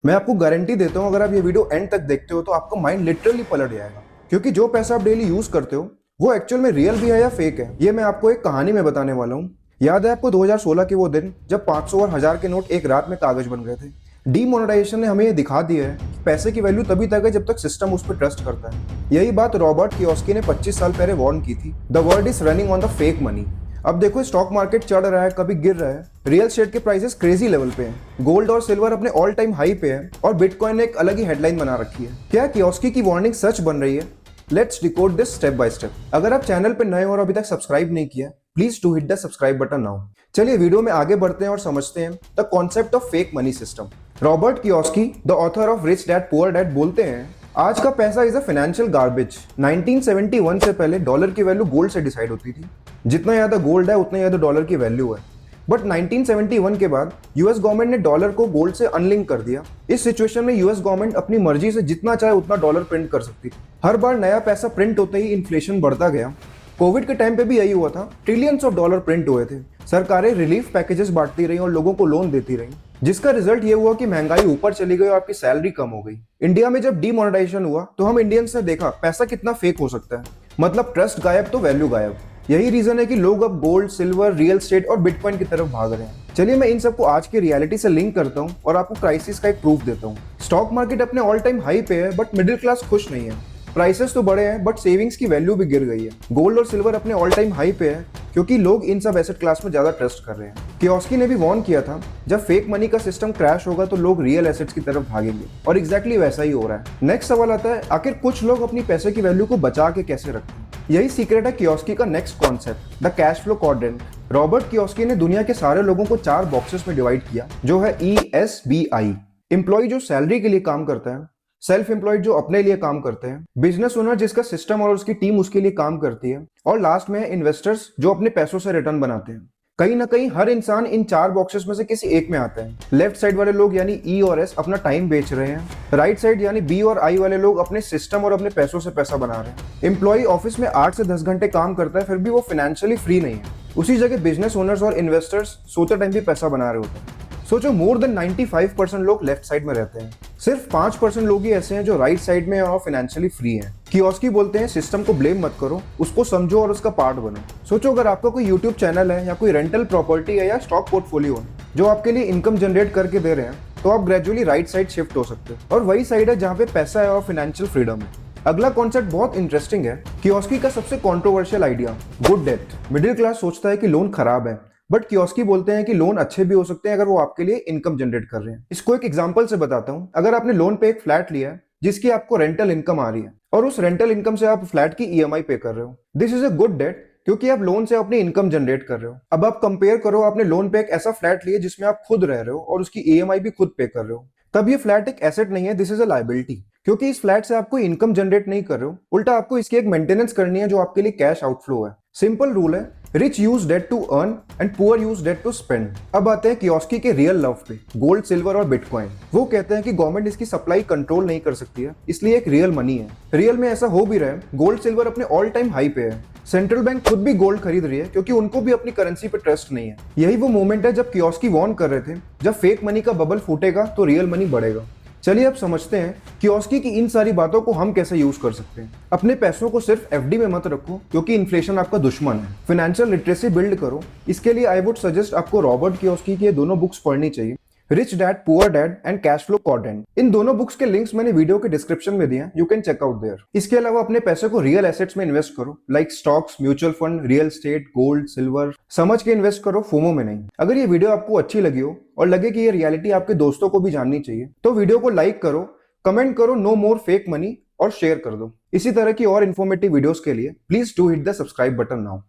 मैं आपको गारंटी देता हूँ, अगर आप ये वीडियो एंड तक देखते हो तो आपका माइंड लिटरली पलट जाएगा, क्योंकि जो पैसा आप डेली यूज करते हो वो एक्चुअल में रियल भी है या फेक है, ये मैं आपको एक कहानी में बताने वाला हूँ। याद है आपको 2016 के वो दिन जब 500 और 1000 के नोट एक रात में कागज बन गए थे। डीमोनेटाइजेशन ने हमें ये दिखा दिया है कि पैसे की वैल्यू तभी तक है जब तक सिस्टम उस पर ट्रस्ट करता है। यही बात रॉबर्ट कियोस्की ने 25 साल पहले वार्न की थी, the world is running on the fake money. अब देखो, स्टॉक मार्केट चढ़ रहा है, कभी गिर रहा है, रियल एस्टेट के प्राइसेस क्रेजी लेवल पे हैं, गोल्ड और सिल्वर अपने ऑल टाइम हाई पे है, और बिटकॉइन ने एक अलग ही हेडलाइन बना रखी है। क्या कियोस्की की वार्निंग सच बन रही है? Let's decode this step by step. अगर आप चैनल पे नए हो और अभी तक सब्सक्राइब नहीं किया, please do hit the subscribe button now. चलिए वीडियो में आगे बढ़ते हैं और समझते हैं the concept of fake money system. Robert Kiyosaki, the author of rich dad poor dad, बोलते हैं आज का पैसा इज अ फाइनेंशियल गार्बेज। 1971 से पहले डॉलर की वैल्यू गोल्ड से डिसाइड होती थी। जितना ज्यादा गोल्ड है उतना ज्यादा डॉलर की वैल्यू है। बट 1971 के बाद यूएस गवर्नमेंट ने डॉलर को गोल्ड से अनलिंक कर दिया। इस सिचुएशन में यूएस गवर्नमेंट अपनी मर्जी से जितना चाहे उतना डॉलर प्रिंट कर सकती थी। हर बार नया पैसा प्रिंट होते ही इन्फ्लेशन बढ़ता गया। कोविड के टाइम पे भी यही हुआ था, ट्रिलियंस ऑफ डॉलर प्रिंट हुए थे। सरकारें रिलीफ पैकेजेस बांटती रही और लोगों को लोन देती रही, जिसका रिजल्ट ये हुआ कि महंगाई ऊपर चली गई और आपकी सैलरी कम हो गई। इंडिया में जब डीमोनेटाइजेशन हुआ तो हम इंडियंस ने देखा पैसा कितना फेक हो सकता है, मतलब ट्रस्ट गायब तो वैल्यू गायब। यही रीजन है कि लोग अब गोल्ड, सिल्वर, रियल एस्टेट और बिटकॉइन की तरफ भाग रहे हैं। चलिए मैं इन सबको आज की रियलिटी से लिंक करता हूँ और आपको क्राइसिस का एक प्रूफ देता हूँ। स्टॉक मार्केट अपने ऑल टाइम हाई पे है, बट मिडिल क्लास खुश नहीं है। प्राइसेस तो बढ़े हैं बट सेविंग्स की वैल्यू भी गिर गई है। गोल्ड और सिल्वर अपने ऑल टाइम हाई पे है क्योंकि लोग इन सब एसेट क्लास में ज्यादा ट्रस्ट कर रहे हैं। कियोस्की ने भी वार्न किया था, जब फेक मनी का सिस्टम क्रैश होगा तो लोग रियल एसेट्स की तरफ भागेंगे, और एग्जैक्टली वैसा ही हो रहा है। नेक्स्ट सवाल आता है, आखिर कुछ लोग अपनी पैसे की वैल्यू को बचा के कैसे रखते हैं? यही सीक्रेट है कियोस्की का next concept, the cash flow quadrant. Robert Kiyosaki ने दुनिया के सारे लोगों को 4 बॉक्सेस में डिवाइड किया, जो है ESBI। एम्प्लॉय जो सैलरी के लिए काम करता है, सेल्फ एम्प्लॉयड जो अपने लिए काम करते हैं, बिजनेस ओनर जिसका सिस्टम और उसकी टीम उसके लिए काम करती है, और लास्ट में है इन्वेस्टर्स जो अपने पैसों से रिटर्न बनाते हैं। कहीं ना कहीं हर इंसान इन 4 बॉक्सेस में से किसी एक में आता है। लेफ्ट साइड वाले लोग यानी E और S अपना टाइम बेच रहे हैं, राइट साइड यानी B और I वाले लोग अपने सिस्टम और अपने पैसों से पैसा बना रहे हैं। एम्प्लॉय ऑफिस में 8 से 10 घंटे काम करता है, फिर भी वो फाइनेंशियली फ्री नहीं है। उसी जगह बिजनेस ओनर्स और इन्वेस्टर्स सोते टाइम भी पैसा बना रहे होते हैं। सोचो, मोर देन 95% लोग लेफ्ट साइड में रहते हैं, सिर्फ 5% लोग ही ऐसे हैं जो राइट साइड में और फाइनेंशियली फ्री हैं। कियोस्की बोलते हैं सिस्टम को ब्लेम मत करो, उसको समझो और उसका पार्ट बनो। सोचो, अगर आपका कोई यूट्यूब चैनल है या कोई रेंटल प्रॉपर्टी है या स्टॉक पोर्टफोलियो है जो आपके लिए इनकम जनरेट करके दे रहे हैं, तो आप ग्रेजुअली राइट साइड शिफ्ट हो सकते हो, और वही साइड है जहाँ पे पैसा है और फाइनेंशियल फ्रीडम है। अगला कॉन्सेप्ट बहुत इंटरेस्टिंग है, कियोस्की का सबसे controversial idea, good debt. Middle class सोचता है कि लोन खराब है, बट कियोस्की बोलते हैं कि लोन अच्छे भी हो सकते हैं अगर वो आपके लिए इनकम जनरेट कर रहे हैं। इसको एक एग्जांपल से बताता हूं। अगर आपने लोन पे एक फ्लैट लिया है जिसकी आपको रेंटल इनकम आ रही है, और उस रेंटल इनकम से आप फ्लैट की EMI पे कर रहे हो, this is a good debt क्योंकि आप लोन से अपनी इनकम जनरेट कर रहे हो। अब आप कंपेयर करो, आपने लोन पे एक ऐसा फ्लैट लिया जिसमें आप खुद रह रहे हो और उसकी EMI भी खुद पे कर रहे हो, तब ये फ्लैट एक एसेट नहीं है, दिस इज अ लायबिलिटी, क्योंकि इस फ्लैट से आप कोई इनकम जनरेट नहीं कर रहे हो, उल्टा आपको इसकी एक मेंटेनेंस करनी है जो आपके लिए कैश आउटफ्लो है। सिंपल रूल है, rich use debt to earn and poor use debt to spend. अब आते हैं कियोस्की के रियल लव पे, गोल्ड, सिल्वर और बिटकॉइन। वो कहते हैं कि गवर्नमेंट इसकी सप्लाई कंट्रोल नहीं कर सकती है, इसलिए एक रियल मनी है। रियल में ऐसा हो भी रहा है, गोल्ड सिल्वर अपने ऑल टाइम हाई पे है। सेंट्रल बैंक खुद भी गोल्ड खरीद रही है क्योंकि उनको भी अपनी करेंसी पे ट्रस्ट नहीं है। यही वो मोमेंट है जब कियोस्की वार्न कर रहे थे, जब फेक मनी का बबल फूटेगा तो रियल मनी बढ़ेगा। चलिए अब समझते हैं कियोस्की की इन सारी बातों को हम कैसे यूज कर सकते हैं। अपने पैसों को सिर्फ FD में मत रखो क्योंकि इन्फ्लेशन आपका दुश्मन है। फाइनेंशियल लिटरेसी बिल्ड करो। इसके लिए आई वुड सजेस्ट आपको रॉबर्ट कियोस्की की ये दोनों बुक्स पढ़नी चाहिए, rich dad poor dad and cash flow quadrant. इन दोनों बुक्स के लिंक्स मैंने वीडियो के डिस्क्रिप्शन में दिए हैं, you can check out there. इसके अलावा अपने पैसे को रियल एसेट्स में इन्वेस्ट करो, like stocks, mutual fund, real estate, gold, silver. समझ के इन्वेस्ट करो, फोमो में नहीं। अगर ये वीडियो आपको अच्छी लगी हो और लगे कि ये रियलिटी आपके दोस्तों को भी जाननी चाहिए, तो वीडियो को लाइक करो, कमेंट करो नो मोर फेक मनी, और शेयर कर दो। इसी तरह की और इन्फॉर्मेटिव वीडियोस के लिए please do hit the subscribe button now.